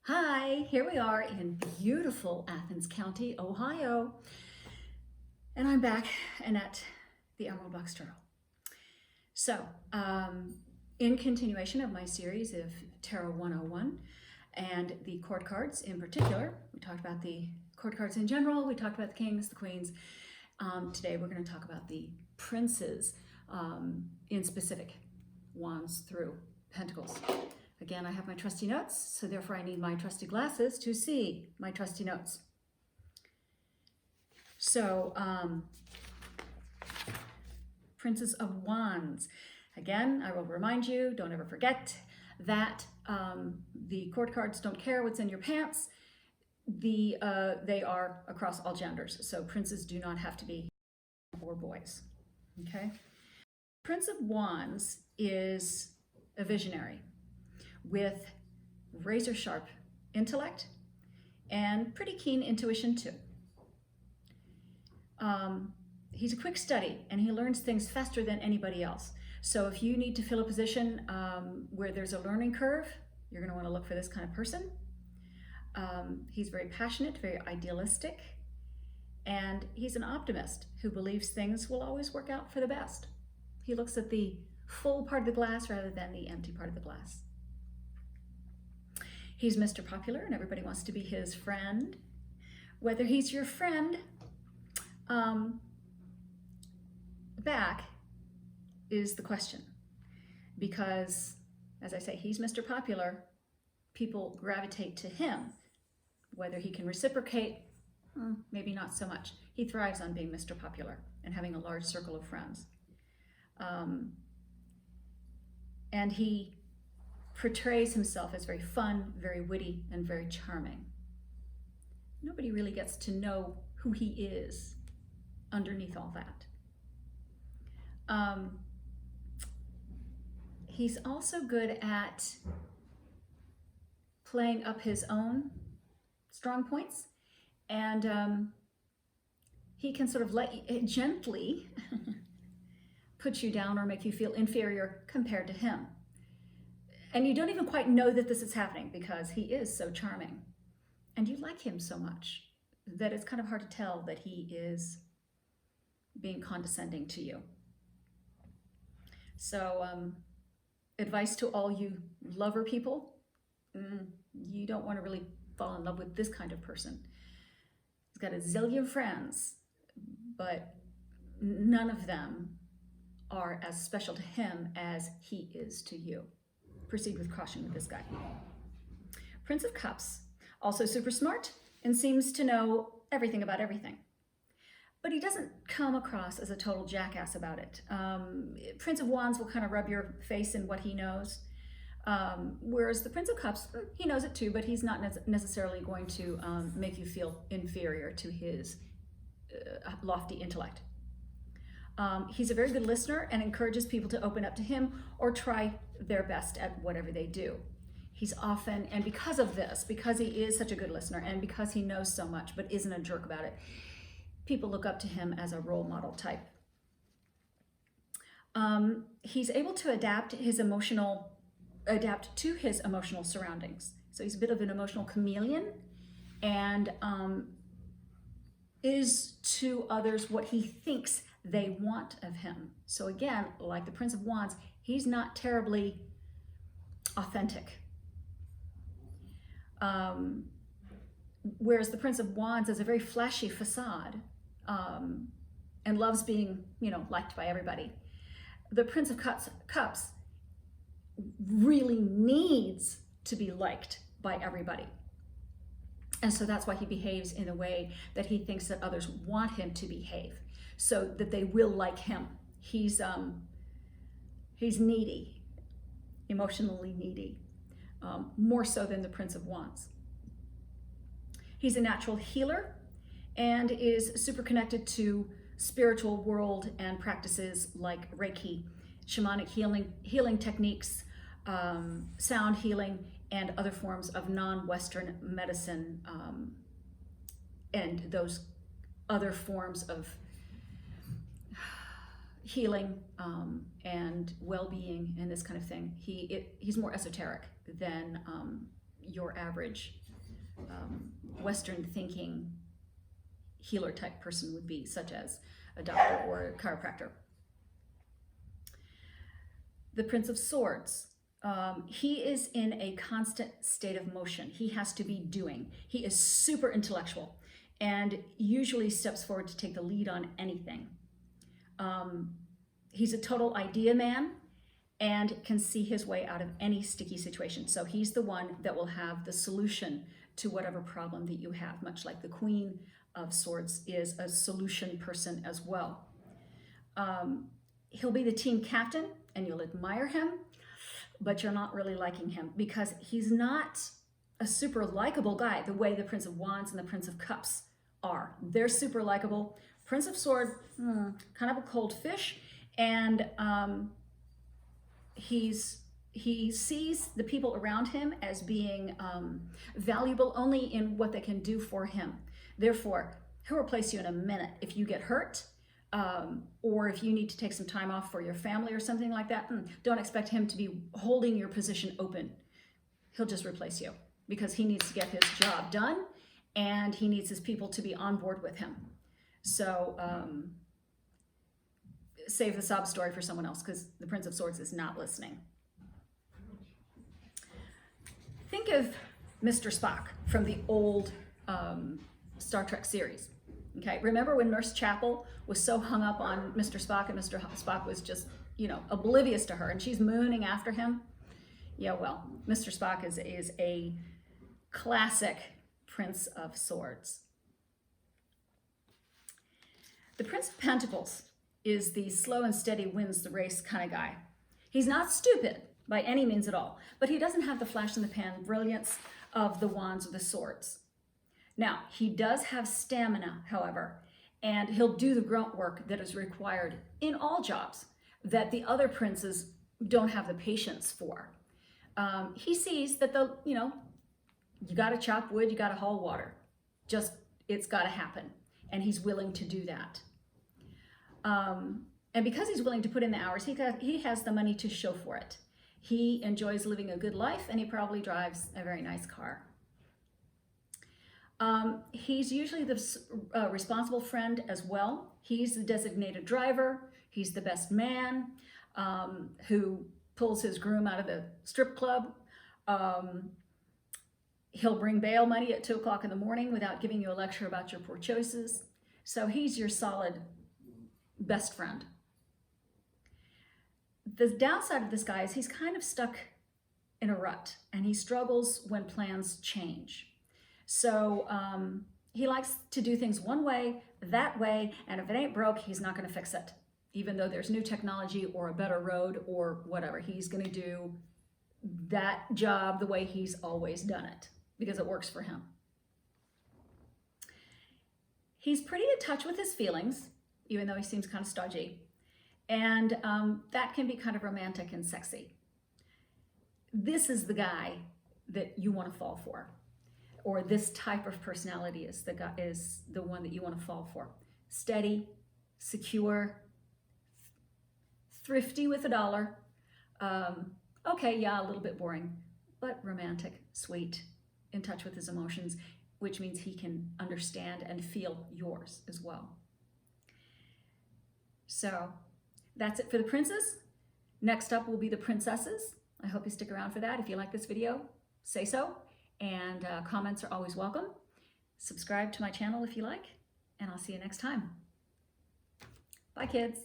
Hi, here we are in beautiful Athens County, Ohio. And I'm back and at the Emerald Box Turtle. So, in continuation of my series of Tarot 101 and the court cards in particular, we talked about the court cards in general, we talked about the kings, the queens. Today we're going to talk about the princes in specific, wands through pentacles. Again, I have my trusty notes, so therefore I need my trusty glasses to see my trusty notes. So, Princess of Wands. Again, I will remind you, don't ever forget that the court cards don't care what's in your pants. They are across all genders, so princes do not have to be or boys, okay? Prince of Wands is a visionary with razor sharp intellect and pretty keen intuition too. He's a quick study and he learns things faster than anybody else. So if you need to fill a position where there's a learning curve, you're going to want to look for this kind of person. He's very passionate, very idealistic, and he's an optimist who believes things will always work out for the best. He looks at the full part of the glass rather than the empty part of the glass. He's Mr. Popular and everybody wants to be his friend. Whether he's your friend back is the question. Because, as I say, he's Mr. Popular. People gravitate to him. Whether he can reciprocate, maybe not so much. He thrives on being Mr. Popular and having a large circle of friends. And he portrays himself as very fun, very witty, and very charming. Nobody really gets to know who he is underneath all that. He's also good at playing up his own strong points, and he can sort of gently put you down or make you feel inferior compared to him. And you don't even quite know that this is happening because he is so charming. And you like him so much that it's kind of hard to tell that he is being condescending to you. So advice to all you lover people, you don't want to really fall in love with this kind of person. He's got a zillion friends, but none of them are as special to him as he is to you. Proceed with caution with this guy. Prince of Cups, also super smart and seems to know everything about everything. But he doesn't come across as a total jackass about it. Prince of Wands will kind of rub your face in what he knows. Whereas the Prince of Cups, he knows it too, but he's not necessarily going to make you feel inferior to his lofty intellect. He's a very good listener and encourages people to open up to him or try their best at whatever they do. He's often, and because of this, because he is such a good listener and because he knows so much but isn't a jerk about it, people look up to him as a role model type. He's able to adapt to his emotional surroundings. So he's a bit of an emotional chameleon and is to others what he thinks they want of him. So again, like the Prince of Wands, he's not terribly authentic. Whereas the Prince of Wands is a very flashy facade and loves being, liked by everybody. The Prince of Cups really needs to be liked by everybody. And so that's why he behaves in a way that he thinks that others want him to behave, so that they will like him. He's needy, emotionally needy, more so than the Prince of Wands. He's a natural healer and is super connected to spiritual world and practices like Reiki, shamanic healing techniques, sound healing, and other forms of non-Western medicine, and those other forms of healing and well-being and this kind of thing. He's more esoteric than your average Western thinking healer type person would be, such as a doctor or a chiropractor. The Prince of Swords. He is in a constant state of motion. He has to be doing. He is super intellectual and usually steps forward to take the lead on anything. He's a total idea man and can see his way out of any sticky situation. So he's the one that will have the solution to whatever problem that you have, much like the Queen of Swords is a solution person as well. He'll be the team captain and you'll admire him, but you're not really liking him because he's not a super likable guy the way the Prince of Wands and the Prince of Cups are. They're super likable. Prince of Swords, kind of a cold fish, and he sees the people around him as being valuable only in what they can do for him. Therefore, he'll replace you in a minute if you get hurt, or if you need to take some time off for your family or something like that. Don't expect him to be holding your position open. He'll just replace you because he needs to get his job done and he needs his people to be on board with him. So save the sob story for someone else because the Prince of Swords is not listening. Think of Mr. Spock from the old Star Trek series. Okay, remember when Nurse Chapel was so hung up on Mr. Spock and Mr. Spock was just, oblivious to her and she's mooning after him? Yeah, well, Mr. Spock is a classic Prince of Swords. The Prince of Pentacles is the slow and steady wins the race kind of guy. He's not stupid by any means at all, but he doesn't have the flash in the pan brilliance of the Wands or the Swords. Now, he does have stamina, however, and he'll do the grunt work that is required in all jobs that the other princes don't have the patience for. He sees that you got to chop wood, you got to haul water. It's got to happen, and he's willing to do that. And because he's willing to put in the hours, he has the money to show for it. He enjoys living a good life, and he probably drives a very nice car. He's usually the responsible friend as well. He's the designated driver. He's the best man who pulls his groom out of the strip club. He'll bring bail money at 2 o'clock in the morning without giving you a lecture about your poor choices. So he's your solid best friend. The downside of this guy is he's kind of stuck in a rut and he struggles when plans change. So he likes to do things one way, that way, and if it ain't broke, he's not going to fix it. Even though there's new technology or a better road or whatever, he's going to do that job the way he's always done it because it works for him. He's pretty in touch with his feelings, even though he seems kind of stodgy. And that can be kind of romantic and sexy. This is the guy that you want to fall for. Or this type of personality is the one that you want to fall for. Steady, secure, thrifty with a dollar. Okay, yeah, a little bit boring, but romantic, sweet, in touch with his emotions, which means he can understand and feel yours as well. So that's it for the princes. Next up will be the princesses. I hope you stick around for that. If you like this video, say so. And comments are always welcome. Subscribe to my channel if you like, and I'll see you next time. Bye, kids.